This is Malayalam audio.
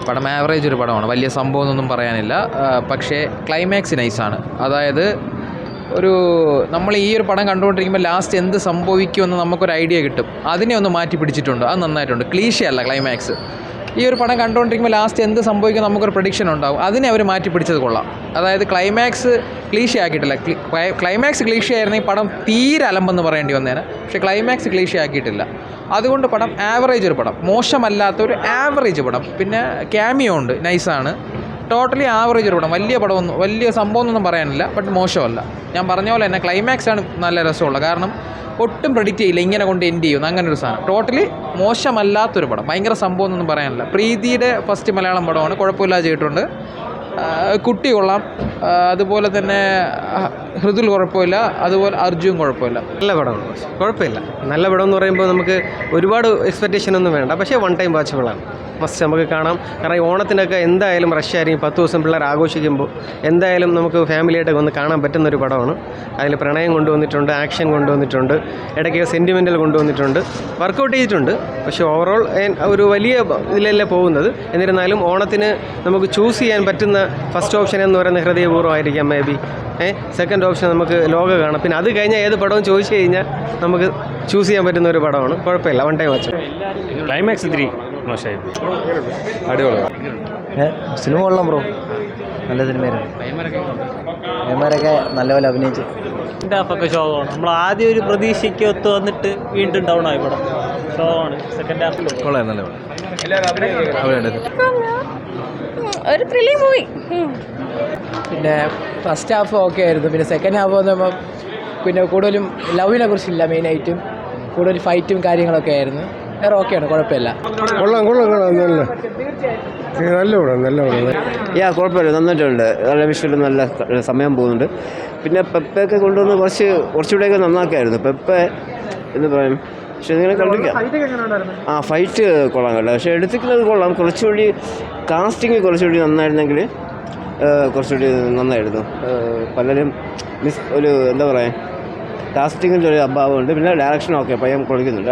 പടം ആവറേജ് ഒരു പടമാണ്, വലിയ സംഭവമൊന്നും പറയാനില്ല. പക്ഷേ ക്ലൈമാക്സ് നൈസാണ്. അതായത് നമ്മൾ ഈ ഒരു പടം കണ്ടുകൊണ്ടിരിക്കുമ്പോൾ ലാസ്റ്റ് എന്ത് സംഭവിക്കുമെന്ന് നമുക്കൊരു ഐഡിയ കിട്ടും. അതിനെ ഒന്ന് മാറ്റി പിടിച്ചിട്ടുണ്ട്, അത് നന്നായിട്ടുണ്ട്. ക്ലീശയല്ല ക്ലൈമാക്സ്. ഈ ഒരു പടം കണ്ടുകൊണ്ടിരിക്കുമ്പോൾ ലാസ്റ്റ് എന്ത് സംഭവിക്കും നമുക്കൊരു പ്രഡിക്ഷൻ ഉണ്ടാവും. അതിനെ അവർ മാറ്റി പിടിച്ചത് കൊള്ളാം. അതായത് ക്ലൈമാക്സ് ക്ലീശ ആക്കിയിട്ടില്ല. ക്ലൈമാക്സ് ക്ലീശ ആയിരുന്നെങ്കിൽ പടം തീരെ അലമ്പെന്ന് പറയേണ്ടി വന്നേനെ. പക്ഷേ ക്ലൈമാക്സ് ക്ലീശ ആക്കിയിട്ടില്ല. അതുകൊണ്ട് പടം ആവറേജ് ഒരു പടം, മോശമല്ലാത്തൊരു ആവറേജ് പടം. പിന്നെ ക്യാമിയോ ഉണ്ട്, നൈസാണ്. ടോട്ടലി ആവറേജ് ഒരു പടം, വലിയ സംഭവമൊന്നും പറയാനില്ല. ബട്ട് മോശമല്ല. ഞാൻ പറഞ്ഞ പോലെ തന്നെ ക്ലൈമാക്സാണ് നല്ല രസമുള്ളത്. കാരണം ഒട്ടും പ്രെഡിക്റ്റ് ചെയ്യില്ല ഇങ്ങനെ കൊണ്ട് എൻഡ് ചെയ്യുന്നു, അങ്ങനെ ഒരു സാധനം. ടോട്ടലി മോശമല്ലാത്തൊരു പടം, ഭയങ്കര സംഭവമൊന്നും പറയാനില്ല. പ്രീതിയുടെ ഫസ്റ്റ് മലയാളം പടമാണ്, കുഴപ്പമില്ലാതെ ചെയ്തിട്ടുണ്ട്. കുട്ടി കൊള്ളാം, അതുപോലെ തന്നെ ഹൃദുൽ കുഴപ്പമില്ല, അതുപോലെ അർജുൻ കുഴപ്പമില്ല. നല്ല പടമാണ്, കുഴപ്പമില്ല. നല്ല പടം എന്ന് പറയുമ്പോൾ നമുക്ക് ഒരുപാട് എക്സ്പെക്റ്റേഷൻ ഒന്നും വേണ്ട. പക്ഷേ വൺ ടൈം വാച്ചബിളാണ്, മസ്റ്റ് നമുക്ക് കാണാം. കാരണം ഈ ഓണത്തിനൊക്കെ എന്തായാലും റഷായിരിക്കും. 10 ദിവസം പിള്ളേർ ആഘോഷിക്കുമ്പോൾ എന്തായാലും നമുക്ക് ഫാമിലിയായിട്ടൊക്കെ വന്ന് കാണാൻ പറ്റുന്നൊരു പടമാണ്. അതിൽ പ്രണയം കൊണ്ടുവന്നിട്ടുണ്ട്, ആക്ഷൻ കൊണ്ടുവന്നിട്ടുണ്ട്, ഇടയ്ക്ക് സെൻറ്റിമെൻ്റൽ കൊണ്ടുവന്നിട്ടുണ്ട്, വർക്കൗട്ട് ചെയ്തിട്ടുണ്ട്. പക്ഷേ ഓവറോൾ ഒരു വലിയ ഇതിലല്ലേ പോകുന്നത്. എന്നിരുന്നാലും ഓണത്തിന് നമുക്ക് ചൂസ് ചെയ്യാൻ പറ്റുന്ന ഫസ്റ്റ് ഓപ്ഷൻ എന്ന് പറയുന്നത് ഹൃദയപൂർവ്വമായിരിക്കാം മേ ബി. സെക്കൻഡ് ഓപ്ഷൻ നമുക്ക് ലോക കാണാം. പിന്നെ അത് കഴിഞ്ഞാൽ ഏത് പടവും ചോദിച്ചു കഴിഞ്ഞാൽ നമുക്ക് ചൂസ് ചെയ്യാൻ പറ്റുന്ന ഒരു പടമാണ്. കുഴപ്പമില്ല, വൺ ടൈം വാച്ച്. ക്ലൈമാക്സ് ഇത്തിരി മോശമായി. അടിപൊളി സിനിമ കൊള്ളാം ബ്രോ, നല്ല സിനിമയായിരുന്നു. ഭയമാരൊക്കെ നല്ലപോലെ അഭിനയിച്ച്. സെക്കൻഡ് ഹാഫൊക്കെ ശോകമാണ്. നമ്മൾ ആദ്യം ഒരു പ്രതീക്ഷയ്ക്ക് ഒത്ത് വന്നിട്ട് വീണ്ടും ഡൗൺ ആയി പടം. ശോകമാണ് സെക്കൻഡ് ഹാഫിൽ. കൊള്ളാം, നല്ല ഒരു ത്രില്ലിംഗ് മൂവി. പിന്നെ ഫസ്റ്റ് ഹാഫ് ഓക്കെ ആയിരുന്നു. പിന്നെ സെക്കൻഡ് ഹാഫ് വന്നപ്പം പിന്നെ കൂടുതലും ലവിനെ കുറിച്ചില്ല, മെയിനായിട്ടും കൂടുതൽ ഫൈറ്റും കാര്യങ്ങളൊക്കെ ആയിരുന്നു. വേറെ ഓക്കെയാണ്, കുഴപ്പമില്ല. കൊള്ളാം നല്ല കുഴപ്പമില്ല, നന്നായിട്ടുണ്ട്. നല്ല വിഷ്വലും നല്ല സമയം പോകുന്നുണ്ട്. പിന്നെ പെപ്പയൊക്കെ കൊണ്ടുവന്ന് കുറച്ചുകൂടെയൊക്കെ നന്നാക്കായിരുന്നു. പെപ്പ എന്ന് പറയും. പക്ഷെ നിങ്ങളെ കണ്ടിരിക്കാം. ഫൈറ്റ് കൊള്ളാം കേട്ടോ. പക്ഷേ എടുത്തിരിക്കുന്നത് കൊള്ളാം. കുറച്ചുകൂടി കാസ്റ്റിംഗ് കുറച്ചുകൂടി നന്നായിരുന്നെങ്കിൽ കുറച്ചുകൂടി നന്നായിരുന്നു. പലരും എന്താ പറയുക, കാസ്റ്റിങ്ങിൻ്റെ ഒരു അഭാവമുണ്ട്. പിന്നെ ഡയറക്ഷൻ ഓക്കെ പയ്യൻ കൊടുക്കുന്നുണ്ട്.